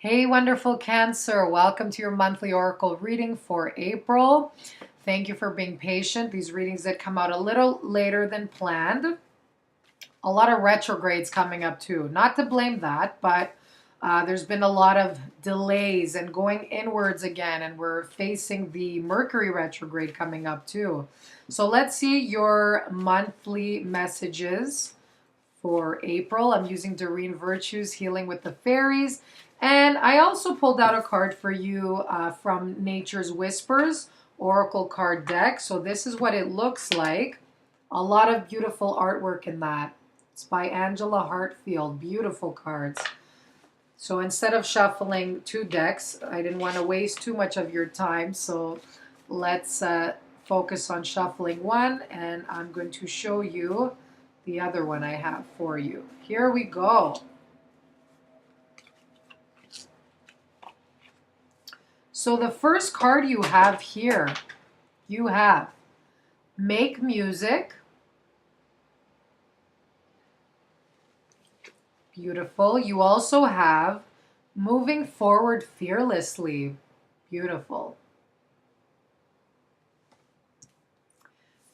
Hey, wonderful Cancer. Welcome to your monthly oracle reading for April. Thank you for being patient. These readings did come out a little later than planned. A lot of retrogrades coming up too. Not to blame that, but there's been a lot of delays and going inwards again, and we're facing the Mercury retrograde coming up too. So let's see your monthly messages for April. I'm using Doreen Virtue's Healing with the Fairies. And I also pulled out a card for you from Nature's Whispers Oracle card deck. So this is what it looks like. A lot of beautiful artwork in that. It's by Angela Hartfield. Beautiful cards. So instead of shuffling two decks, I didn't want to waste too much of your time. So let's focus on shuffling one. And I'm going to show you the other one I have for you. Here we go. So the first card you have here, you have Make Music. Beautiful. You also have Moving Forward Fearlessly. Beautiful.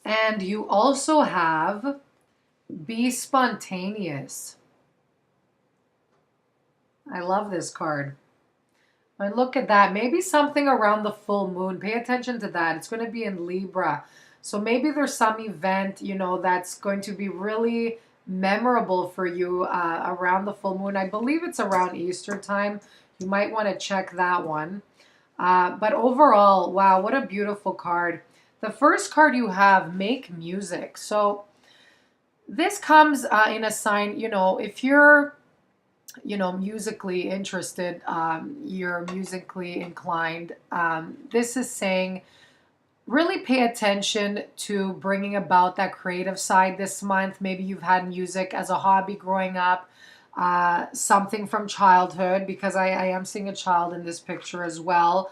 And you also have Be Spontaneous. I love this card. And look at that. Maybe something around the full moon. Pay attention to that. It's going to be in Libra. So maybe there's some event, that's going to be really memorable for you around the full moon. I believe it's around Easter time. You might want to check that one. But overall, wow, what a beautiful card. The first card you have, Make Music. So this comes in a sign, if you're musically interested, you're musically inclined. This is saying really pay attention to bringing about that creative side this month. Maybe you've had music as a hobby growing up, something from childhood, because I am seeing a child in this picture as well.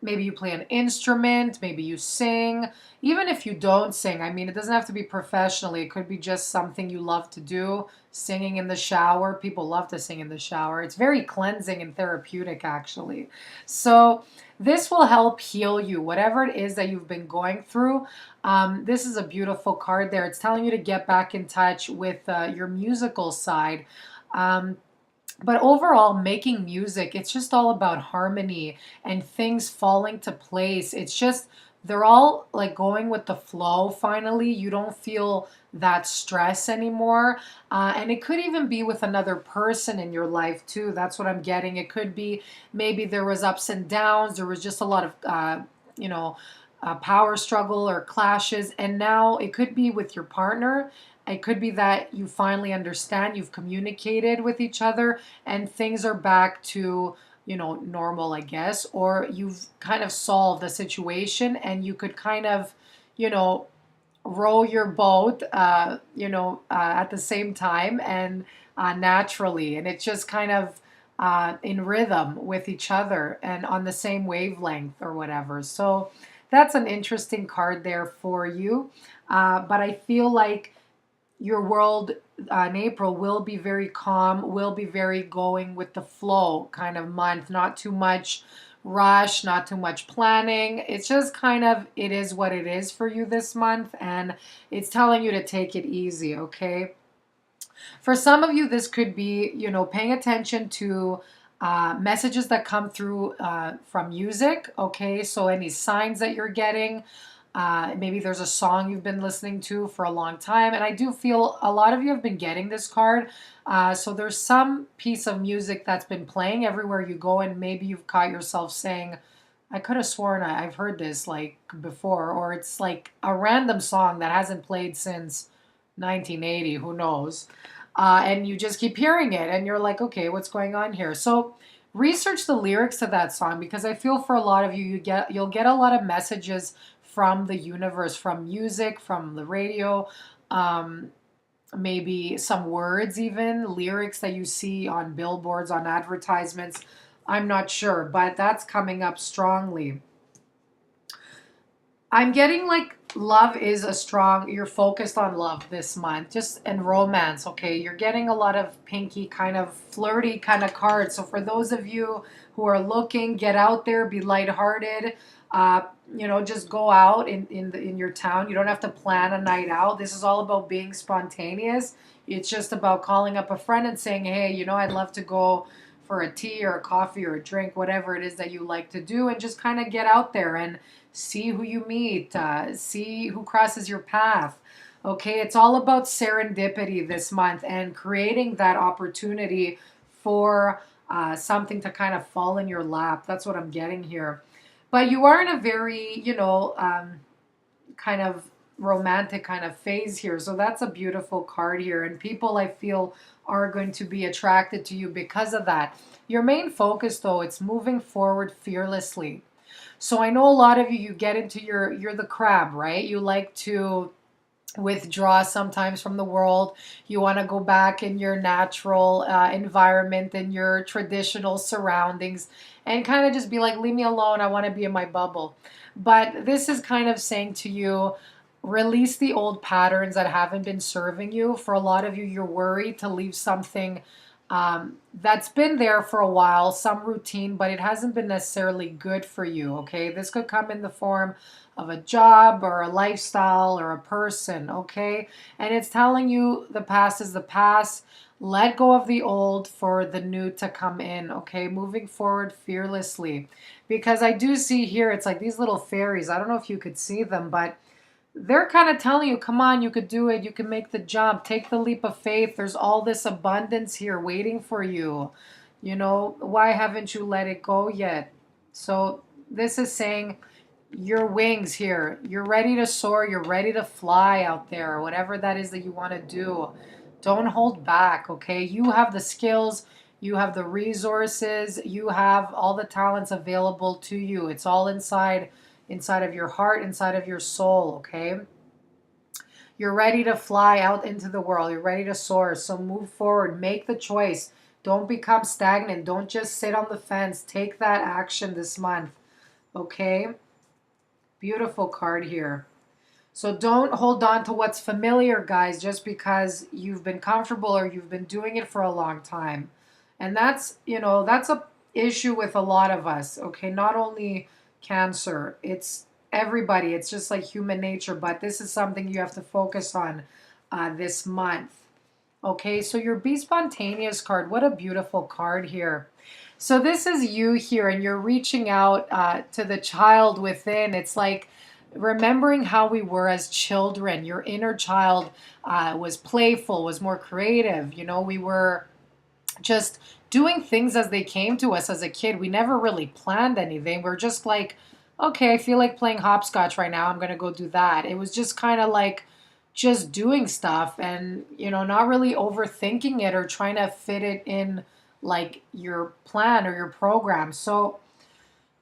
Maybe you play an instrument, maybe you sing. Even if you don't sing, I mean, it doesn't have to be professionally. It could be just something you love to do, singing in the shower. People love to sing in the shower. It's very cleansing and therapeutic, actually. So this will help heal you, whatever it is that you've been going through. This is a beautiful card there. It's telling you to get back in touch with your musical side. But overall, making music, it's just all about harmony and things falling to place. It's just, they're all like going with the flow finally. You don't feel that stress anymore. And it could even be with another person in your life too. That's what I'm getting. It could be maybe there was ups and downs. There was just a lot of, power struggle or clashes. And now it could be with your partner. It could be that you finally understand, you've communicated with each other, and things are back to, normal, I guess, or you've kind of solved the situation and you could kind of, row your boat, at the same time and naturally. And it's just kind of in rhythm with each other and on the same wavelength or whatever. So that's an interesting card there for you. But I feel like your world in April will be very calm, will be very going with the flow kind of month. Not too much rush, not too much planning. It's just kind of, it is what it is for you this month. And it's telling you to take it easy, okay? For some of you, this could be, paying attention to messages that come through from music, okay? So any signs that you're getting. Maybe there's a song you've been listening to for a long time. And I do feel a lot of you have been getting this card. So there's some piece of music that's been playing everywhere you go. And maybe you've caught yourself saying, I could have sworn I've heard this like before. Or it's like a random song that hasn't played since 1980. Who knows? And you just keep hearing it. And you're like, okay, what's going on here? So research the lyrics to that song, because I feel for a lot of you, you'll get a lot of messages from the universe, from music, from the radio, maybe some words, even lyrics that you see on billboards, on advertisements. I'm not sure, but that's coming up strongly. I'm getting like love is a strong, you're focused on love this month, just and romance, okay? You're getting a lot of pinky, kind of flirty kind of cards. So for those of you who are looking, get out there, be lighthearted. Uh, just go out in your town. You don't have to plan a night out. This is all about being spontaneous. It's just about calling up a friend and saying, hey, I'd love to go for a tea or a coffee or a drink, whatever it is that you like to do, and just kind of get out there and see who you meet, see who crosses your path. Okay, it's all about serendipity this month and creating that opportunity for something to kind of fall in your lap. That's what I'm getting here. But you are in a very, kind of romantic kind of phase here. So that's a beautiful card here. And people, I feel, are going to be attracted to you because of that. Your main focus, though, it's moving forward fearlessly. So I know a lot of you, you get into you're the crab, right? You like to withdraw sometimes from the world. You want to go back in your natural environment and your traditional surroundings and kind of just be like, leave me alone. I want to be in my bubble. But this is kind of saying to you, release the old patterns that haven't been serving you. For a lot of you, you're worried to leave something that's been there for a while, some routine, but it hasn't been necessarily good for you, okay? This could come in the form of a job or a lifestyle or a person, okay? And it's telling you the past is the past. Let go of the old for the new to come in, okay? Moving forward fearlessly. Because I do see here, it's like these little fairies. I don't know if you could see them, but they're kind of telling you, come on, you could do it. You can make the jump. Take the leap of faith. There's all this abundance here waiting for you. Why haven't you let it go yet? So this is saying your wings here. You're ready to soar. You're ready to fly out there, whatever that is that you want to do. Don't hold back, okay? You have the skills. You have the resources. You have all the talents available to you. It's all inside of your heart, inside of your soul, okay? You're ready to fly out into the world. You're ready to soar. So move forward. Make the choice. Don't become stagnant. Don't just sit on the fence. Take that action this month, okay? Beautiful card here. So don't hold on to what's familiar, guys, just because you've been comfortable or you've been doing it for a long time. And that's a issue with a lot of us, okay? Not only Cancer, it's everybody. It's just like human nature, but this is something you have to focus on this month. Okay, so your Be Spontaneous card, what a beautiful card here. So this is you here, and you're reaching out to the child within. It's like remembering how we were as children. Your inner child was playful, was more creative. We were just doing things as they came to us as a kid. We never really planned anything. We're just like, okay, I feel like playing hopscotch right now. I'm going to go do that. It was just kind of like just doing stuff and, not really overthinking it or trying to fit it in like your plan or your program. So,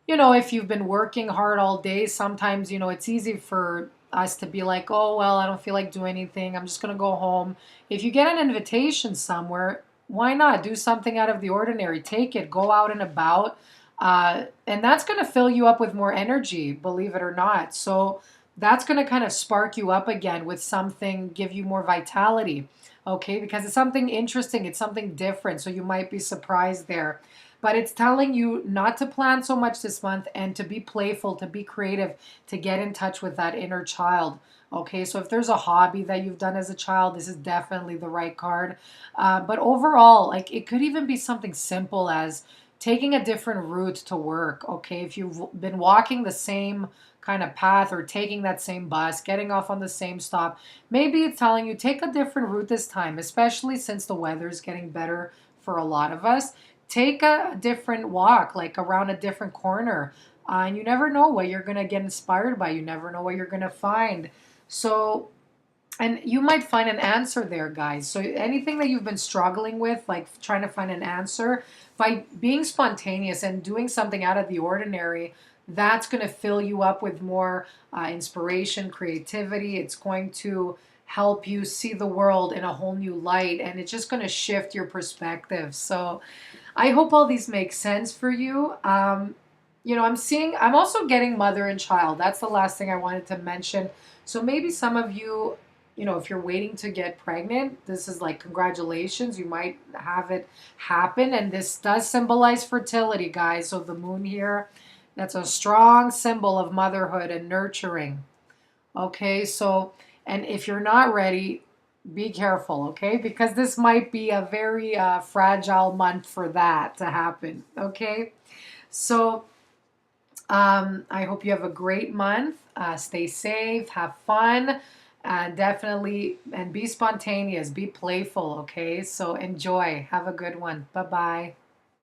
if you've been working hard all day, sometimes, it's easy for us to be like, oh, well, I don't feel like doing anything. I'm just going to go home. If you get an invitation somewhere, why not do something out of the ordinary? Take it, go out and about. And that's going to fill you up with more energy, believe it or not. So that's going to kind of spark you up again with something, give you more vitality. Okay, because it's something interesting, it's something different. So you might be surprised there. But it's telling you not to plan so much this month and to be playful, to be creative, to get in touch with that inner child. Okay, so if there's a hobby that you've done as a child, this is definitely the right card. But overall, like it could even be something simple as taking a different route to work. Okay, if you've been walking the same kind of path or taking that same bus, getting off on the same stop, maybe it's telling you take a different route this time, especially since the weather is getting better for a lot of us. Take a different walk, like around a different corner. And you never know what you're going to get inspired by. You never know what you're going to find. So, and you might find an answer there, guys. So anything that you've been struggling with, like trying to find an answer, by being spontaneous and doing something out of the ordinary, that's going to fill you up with more inspiration, creativity. It's going to help you see the world in a whole new light, and it's just going to shift your perspective. So I hope all these make sense for you. I'm also getting mother and child. That's the last thing I wanted to mention. So maybe some of you, if you're waiting to get pregnant, this is like congratulations. You might have it happen. And this does symbolize fertility, guys. So the moon here, that's a strong symbol of motherhood and nurturing. Okay, so, and if you're not ready, be careful, okay? Because this might be a very fragile month for that to happen, okay? So, I hope you have a great month. Stay safe, have fun, definitely, and be spontaneous, be playful, okay? So enjoy. Have a good one. Bye bye.